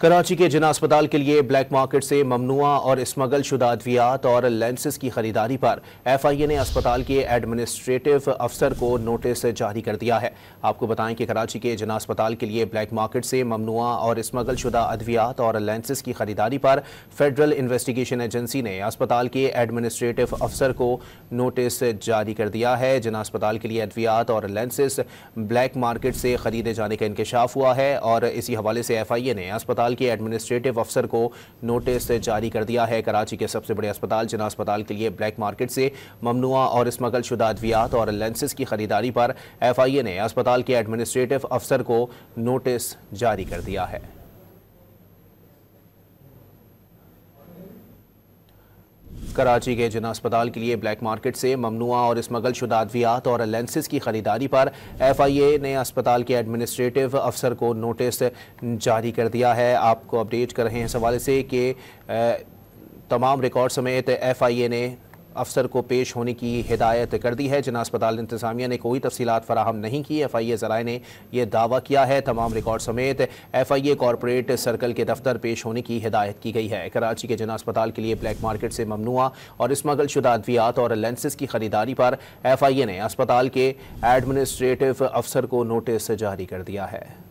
कराची के जिना अस्पताल के लिए ब्लैक मार्केट से ममनुआ और स्मगल शुदा अद्वियात और लेंसेज की खरीदारी पर FIA ने अस्पताल के एडमिनिस्ट्रेटिव अफसर को नोटिस जारी कर दिया है। आपको बताएं कि कराची के जिना अस्पताल के लिए ब्लैक मार्केट से ममनुआ और स्मगल शुदा अद्वियात और लेंसेज की खरीदारी पर फेडरल इन्वेस्टिगेशन एजेंसी ने अस्पताल के एडमिनिस्ट्रेटिव अफसर को नोटिस जारी कर दिया है। जिना अस्पताल के लिए अद्वियात और लेंसेज ब्लैक मार्केट से खरीदे जाने का इंकशाफ हुआ है और इसी हवाले से FIA ने अस्पताल के एडमिनिस्ट्रेटिव अफसर को नोटिस जारी कर दिया है। कराची के सबसे बड़े अस्पताल जिना अस्पताल के लिए ब्लैक मार्केट से ममनुआ और स्मगल शुदा अद्वियात और लेंसेज की खरीदारी पर FIA ने अस्पताल के एडमिनिस्ट्रेटिव अफसर को नोटिस जारी कर दिया है। कराची के जिना अस्पताल के लिए ब्लैक मार्केट से ममनुआ और स्मगल शुदा अद्वियात और लेंसेज की खरीदारी पर FIA ने अस्पताल के एडमिनिस्ट्रेटिव अफसर को नोटिस जारी कर दिया है। आपको अपडेट कर रहे हैं इस हवाले से कि तमाम रिकॉर्ड समेत FIA ने अफसर को पेश होने की हिदायत कर दी है। जिना अस्पताल इंतजामिया ने कोई तफसीलात फराहम नहीं की। FIA ज़राए ने यह दावा किया है। तमाम रिकॉर्ड समेत FIA कॉरपोरेट सर्कल के दफ्तर पेश होने की हिदायत की गई है। कराची के जिना अस्पताल के लिए ब्लैक मार्केट से ममनुआ और स्मगल शुदा अद्वियात और लेंसेज की खरीदारी पर FIA ने अस्पताल के एडमिनिस्ट्रेटिव अफसर को नोटिस जारी कर दिया है।